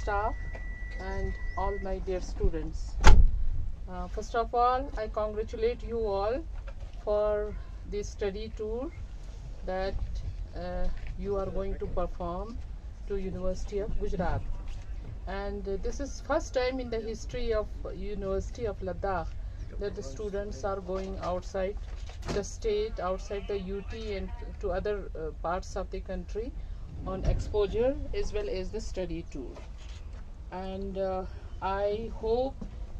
staff and all my dear students. First of all, I congratulate you all for the study tour that you are going to perform to University of Gujarat. And this is first time in the history of University of Ladakh that the students are going outside the state, outside the UT and to other parts of the country on exposure as well as the study tour. And I hope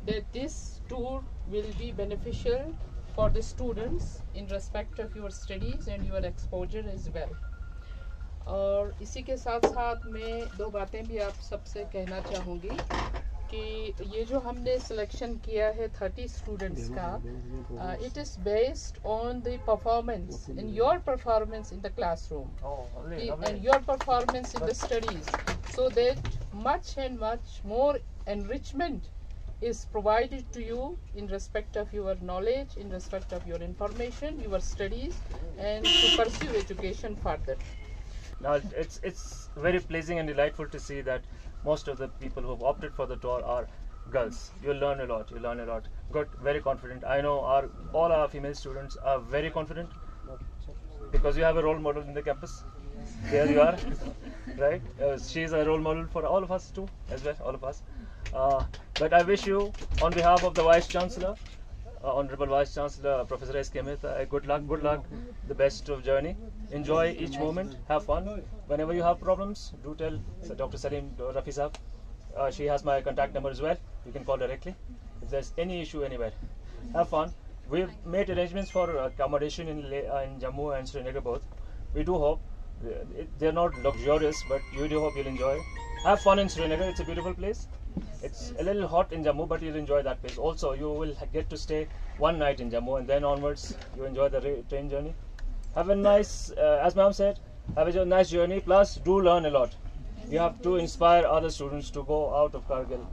that this tour will be beneficial for the students in respect of your studies and your exposure as well. और इसी के साथ साथ मैं दो बातें भी आप सबसे कहना चाहूँगी कि ये जो हमने सिलेक्शन किया है 30 स्टूडेंट्स का, it is based on the performance in your performance in the classroom and your performance in the studies, so that much and much more enrichment is provided to you in respect of your knowledge, in respect of your information, your studies, and to pursue education further. Now it's very pleasing and delightful to see that most of the people who have opted for the tour are girls. You'll learn a lot. Good, very confident. I know all our female students are very confident because you have a role model in the campus. There you are, right? She is a role model for all of us too, as well, all of us. But I wish you, on behalf of the Vice Chancellor, Honorable Vice Chancellor Professor S. K. Mehta, good luck, the best of journey. Enjoy each moment, have fun. Whenever you have problems, do tell Dr. Salim Rafi Saab. She has my contact number as well. You can call directly if there's any issue anywhere. Have fun. We've made arrangements for accommodation in Jammu and Srinagar both. We do hope they're not luxurious, but you do hope you'll enjoy. Have fun in Srinagar. It's a beautiful place. It's a little hot in Jammu, but you'll enjoy that place. Also, you will get to stay one night in Jammu, and then onwards, you enjoy the train journey. Have a nice, as ma'am said, have a nice journey. Plus, do learn a lot. You have to inspire other students to go out of Kargil.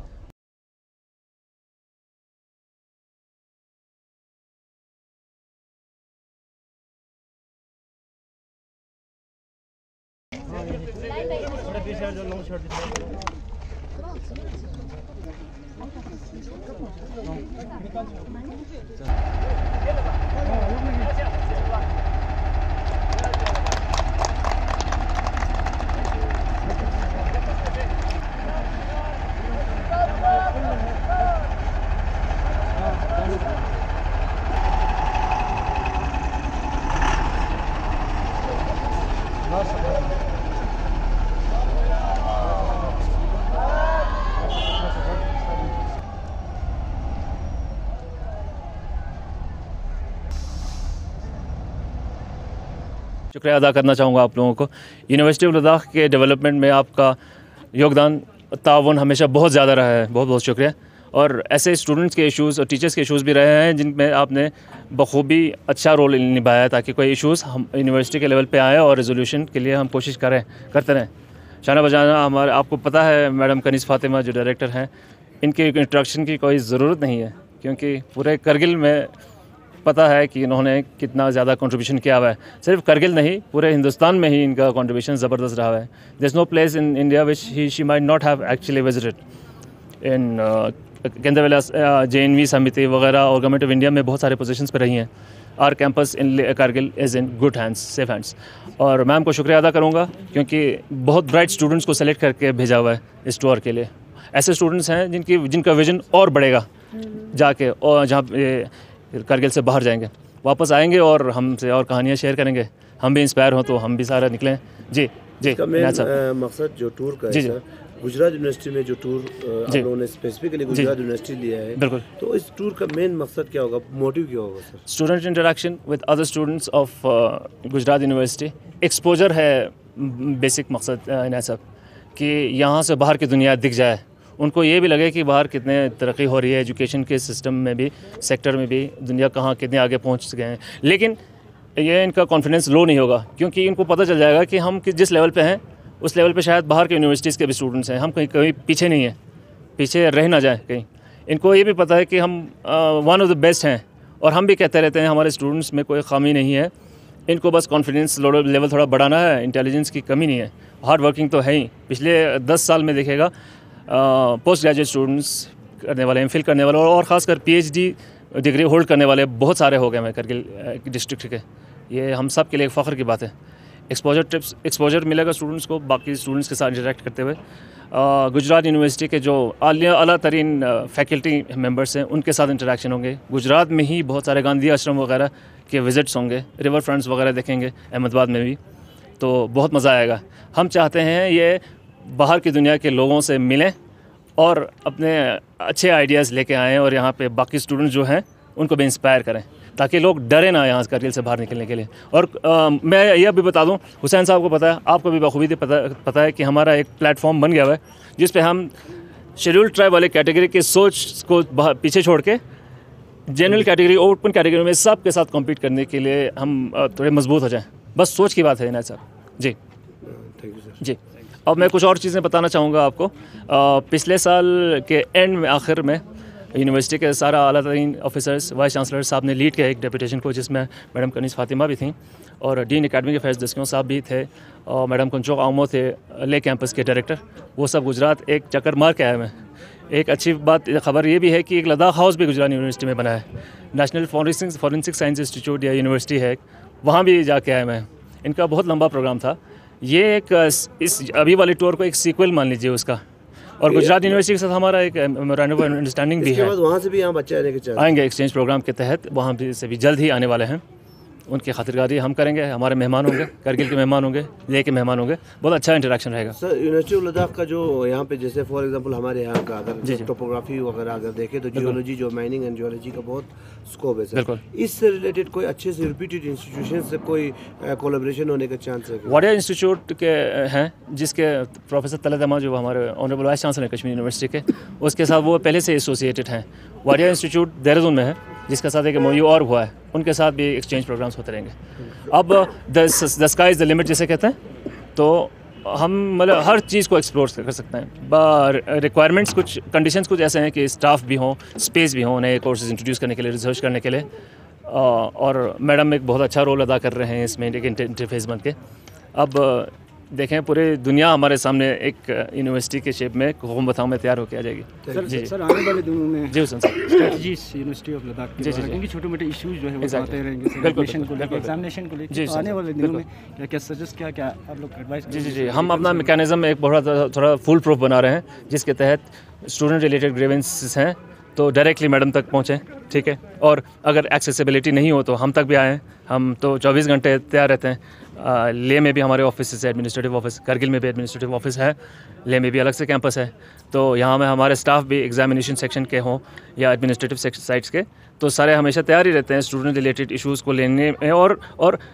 शुक्रिया अदा करना चाहूँगा आप लोगों को। University of Ladakh के development में आपका योगदान ताउन हमेशा बहुत ज़्यादा रहा है। बहुत बहुत शुक्रिया। और ऐसे स्टूडेंट्स के इश्यूज़ और टीचर्स के इश्यूज़ भी रहे हैं जिनमें आपने बखूबी अच्छा रोल निभाया ताकि कोई इश्यूज़ हम यूनिवर्सिटी के लेवल पे आए और रेजोल्यूशन के लिए हम कोशिश करते रहें। शाना बजाना हमारे आपको पता है मैडम कनीज़ फातिमा जो डायरेक्टर हैं, इनके इंट्रोडक्शन की कोई ज़रूरत नहीं है क्योंकि पूरे करगिल में पता है कि इन्होंने कितना ज़्यादा कंट्रीब्यूशन किया हुआ है। सिर्फ करगिल नहीं, पूरे हिंदुस्तान में ही इनका कंट्रीब्यूशन ज़बरदस्त रहा है। There is no place in India which she might not have actually visited. In केंद्रवेला JNV समिति वगैरह और गवर्नमेंट ऑफ इंडिया में बहुत सारे पोजीशंस पे रही हैं। Our campus in Kargil is in good hands, safe hands. और मैम को शुक्रिया अदा करूँगा क्योंकि बहुत ब्राइट स्टूडेंट्स को सेलेक्ट करके भेजा हुआ है इस टूर के लिए। ऐसे स्टूडेंट्स हैं जिनका विजन और बढ़ेगा जाके, और जहाँ कारगिल से बाहर जाएंगे, वापस आएंगे और हमसे और कहानियाँ शेयर करेंगे। हम भी इंस्पायर हों तो हम भी सारा निकलें। जी मकसद जो टूर का जी गुजरात यूनिवर्सिटी में जो टूर आप लोगों ने स्पेसिफिकली गुजरात यूनिवर्सिटी लिया है, बिल्कुल, तो इस टूर का मेन मकसद क्या होगा, मोटिव क्या होगा sir? Student interaction with other students of Gujarat university. Exposure है बेसिक मकसद इन्हें सब कि यहाँ से बाहर की दुनिया दिख जाए, उनको ये भी लगे कि बाहर कितने तरक्की हो रही है, एजुकेशन के सिस्टम में भी, सेक्टर में भी दुनिया कहाँ कितने आगे पहुँच गए हैं। लेकिन ये इनका कॉन्फिडेंस लो नहीं होगा क्योंकि इनको पता चल जाएगा कि हम जिस लेवल पे हैं उस लेवल पे शायद बाहर के यूनिवर्सिटीज़ के भी स्टूडेंट्स हैं, हम कहीं पीछे नहीं हैं, पीछे रह ना जाए कहीं। इनको ये भी पता है कि हम वन ऑफ द बेस्ट हैं और हम भी कहते रहते हैं हमारे स्टूडेंट्स में कोई खामी नहीं है। इनको बस कॉन्फिडेंस लेवल थोड़ा बढ़ाना है, इंटेलिजेंस की कमी नहीं है, हार्ड वर्किंग तो है ही। पिछले 10 साल में देखेगा पोस्ट ग्रेजुएट स्टूडेंट्स करने वाले, एमफिल करने वाले और ख़ासकर PhD डिग्री होल्ड करने वाले बहुत सारे हो गए हैं करगिल डिस्ट्रिक्ट के। ये हम सब के लिए एक फ़ख्र की बात है। एक्सपोजर मिलेगा स्टूडेंट्स को बाकी स्टूडेंट्स के साथ इंटरेक्ट करते हुए। गुजरात यूनिवर्सिटी के जो आला तरीन फैकल्टी मेंबर्स हैं उनके साथ इंटरेक्शन होंगे। गुजरात में ही बहुत सारे गांधी आश्रम वगैरह के विज़िट्स होंगे, रिवर फ्रंट्स वगैरह देखेंगे अहमदाबाद में भी, तो बहुत मज़ा आएगा। हम चाहते हैं ये बाहर की दुनिया के लोगों से मिलें और अपने अच्छे आइडियाज़ लेके आएँ और यहाँ पे बाकी स्टूडेंट्स जो हैं उनको भी इंस्पायर करें ताकि लोग डरे ना यहाँ करगिल से बाहर निकलने के लिए। और मैं यह भी बता दूँ, हुसैन साहब को पता है, आपको भी बखूबी पता है कि हमारा एक प्लेटफॉर्म बन गया हुआ है जिस पे हम शेड्यूल्ड ट्राइब वाले कैटेगरी की सोच को पीछे छोड़ के जनरल कैटेगरी, ओपन कैटेगरी में सब के साथ कॉम्पीट करने के लिए हम थोड़े मजबूत हो जाएँ। बस सोच की बात है इनायत साहब जी। Thank you sir. जी, अब मैं कुछ और चीज़ें बताना चाहूँगा आपको। पिछले साल के एंड में, आखिर में, यूनिवर्सिटी के सारा आला तरीन ऑफिसर्स, वाइस चांसलर साहब ने लीड किया एक डेपुटेशन को जिसमें मैडम कनीज़ फातिमा भी थी और डीन एकेडमी के फैज़ दस्कियों साहब भी थे और मैडम कुंचोक आमो थे ले कैंपस के डायरेक्टर। वो सब गुजरात एक चक्कर मार के आए हैं। एक अच्छी बात खबर ये भी है कि एक लद्दाख हाउस भी गुजरात यूनिवर्सिटी में बना है। नेशनल फॉरेंसिक साइंस इंस्टीट्यूट या यूनिवर्सिटी है, वहाँ भी जाके आए मैं। इनका बहुत लंबा प्रोग्राम था। ये एक इस अभी वाले टूर को एक सीक्वल मान लीजिए उसका। और गुजरात यूनिवर्सिटी के साथ हमारा एक मेमोरेंडम ऑफ अंडरस्टैंडिंग भी है। वहाँ से भी यहाँ बच्चे आएंगे एक्सचेंज प्रोग्राम के तहत, वहाँ भी से भी जल्द ही आने वाले हैं। उनकी खातिरदारी हम करेंगे, हमारे मेहमान होंगे, करगिल के मेहमान होंगे, ले के मेहमान होंगे, बहुत अच्छा इंटरेक्शन रहेगा। सर, यूनिवर्सिटी ऑफ लद्दाख का जो यहाँ पे जैसे फॉर एग्जांपल हमारे यहाँ का अगर टोपोग्राफी वगैरह अगर देखें तो जियोलॉजी, जो माइनिंग एंड जियोलॉजी का बहुत स्कोप है सर। बिल्कुल। इससे रिलेटेड कोई अच्छे से रिपीटेड इंस्टीट्यूशन से कोई कोलैबोरेशन होने का चांस है? वाडिया इंस्टीट्यूट के हैं जिसके प्रोफेसर तलत अहमद जो हमारे ऑनरेबल वाइस चांसलर हैं कश्मीर यूनिवर्सिटी के, उसके साथ वो पहले से एसोसिएटेड हैं। वाडिया इंस्टीट्यूट देहरादून में है जिसके साथ एक MOU और हुआ है, उनके साथ भी एक्सचेंज प्रोग्राम्स होते रहेंगे। अब the sky is the limit जिसे कहते हैं, तो हम मतलब हर चीज़ को एक्सप्लोर कर सकते हैं। रिक्वायरमेंट्स कुछ कंडीशंस कुछ ऐसे हैं कि स्टाफ भी हों, स्पेस भी हों नए कोर्सेज इंट्रोड्यूस करने के लिए, रिसर्च करने के लिए। और मैडम एक बहुत अच्छा रोल अदा कर रहे हैं इसमें एक इंटरफेस बन के। अब देखें पूरी दुनिया हमारे सामने एक यूनिवर्सिटी के शेप में कौम बताओं में तैयार होकर आ जाएगी। सर आने वाले दिनों में जी हुसैन साहब स्ट्रेटजीज यूनिवर्सिटी ऑफ लद्दाख के बारे में, क्योंकि छोटे मोटे इश्यूज जो है वो आते रहेंगे एडमिशन को लेकर, एग्जामिनेशन को लेकर, आने वाले दिनों में क्या क्या सजेस्ट क्या आप लोग एडवाइस? जी हम अपना मैकेनिज्म एक बहुत थोड़ा फुल प्रूफ बना रहे हैं जिसके तहत स्टूडेंट रिलेटेड ग्रीवेंसेस हैं तो डायरेक्टली मैडम तक पहुँचें, ठीक है। और अगर एक्सेसिबिलिटी नहीं हो तो हम तक भी आएँ, हम तो 24 घंटे तैयार रहते हैं। ले में भी हमारे ऑफिस है, एडमिनिस्ट्रेटिव ऑफिस, करगिल में भी एडमिनिस्ट्रेटिव ऑफिस है, ले में भी अलग से कैंपस है। तो यहाँ में हमारे स्टाफ भी एग्जामिनेशन सेक्शन के हों या एडमिनिस्ट्रेटिव साइट्स के, तो सारे हमेशा तैयार ही रहते हैं स्टूडेंट रिलेटेड इश्यूज़ को लेने में। और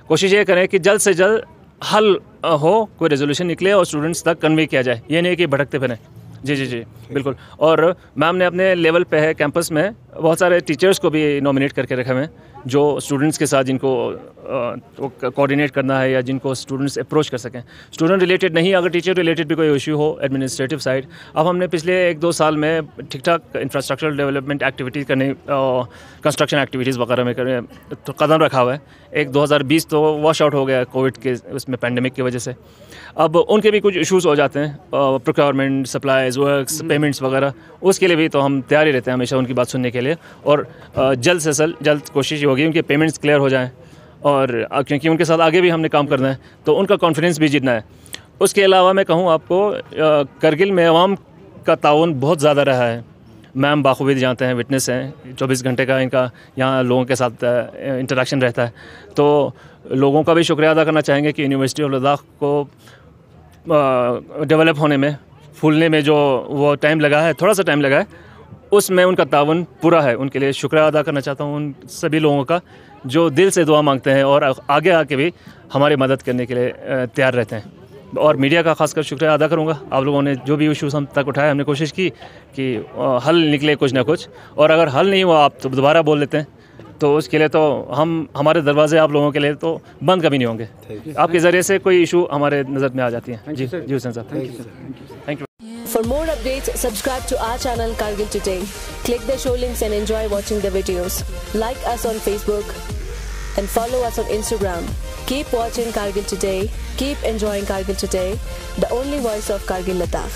कोशिश ये करें कि जल्द से जल्द हल हो, कोई रेजोल्यूशन निकले और स्टूडेंट्स तक कन्वे किया जाए, ये नहीं कि भटकते फिरें। जी बिल्कुल। और मैम ने अपने लेवल पे है कैंपस में बहुत सारे टीचर्स को भी नॉमिनेट करके रखे हुए हैं जो स्टूडेंट्स के साथ जिनको कोऑर्डिनेट करना है या जिनको स्टूडेंट्स अप्रोच कर सकें। स्टूडेंट रिलेटेड नहीं, अगर टीचर रिलेटेड भी कोई इशू हो एडमिनिस्ट्रेटिव साइड। अब हमने पिछले 1-2 साल में ठीक ठाक इंफ्रास्ट्रक्चरल डेवलपमेंट एक्टिविटीज़ करने, कंस्ट्रक्शन एक्टिविटीज़ वगैरह में करने तो कदम रखा हुआ है। एक 2020 तो वॉश आउट हो गया कोविड के उसमें पैंडेमिक की वजह से। अब उनके भी कुछ इश्यूज़ हो जाते हैं, प्रोक्योरमेंट, सप्लाईज, वर्क्स, पेमेंट्स वगैरह, उसके लिए भी तो हम तैयार ही रहते हैं हमेशा उनकी बात सुनने के लिए। और जल्द से जल्द कोशिश होगी उनके पेमेंट्स क्लियर हो जाएं, और क्योंकि उनके साथ आगे भी हमने काम करना है तो उनका कॉन्फिडेंस भी जीतना है। उसके अलावा मैं कहूँ आपको करगिल में अवाम का ताउन बहुत ज़्यादा रहा है। मैम बाखूबी जानते हैं, विटनेस हैं, 24 घंटे का इनका यहाँ लोगों के साथ इंटरेक्शन रहता है। तो लोगों का भी शुक्रिया अदा करना चाहेंगे कि यूनिवर्सिटी ऑफ लद्दाख को डेवलप होने में, फूलने में जो वो टाइम लगा है, थोड़ा सा टाइम लगा है, उसमें उनका तावन पूरा है। उनके लिए शुक्रिया अदा करना चाहता हूँ उन सभी लोगों का जो दिल से दुआ मांगते हैं और आगे आके भी हमारी मदद करने के लिए तैयार रहते हैं। और मीडिया का खासकर शुक्रिया अदा करूँगा, आप लोगों ने जो भी इशूज़ हम तक उठाए, हमने कोशिश की कि हल निकले कुछ ना कुछ, और अगर हल नहीं हुआ आप तो दोबारा बोल लेते हैं, तो उसके लिए तो हमारे दरवाजे आप लोगों के लिए तो बंद कभी नहीं होंगे। आपके ज़रिए से कोई इशू हमारे नज़र में आ जाती है। जी हुसैन साहब, thank you. For more updates, subscribe to our channel Kargil Today. Click the show links and enjoy watching the videos. Like us on Facebook and follow us on Instagram. Keep watching Kargil Today. Keep enjoying Kargil Today, the only voice of Kargil Ladakh.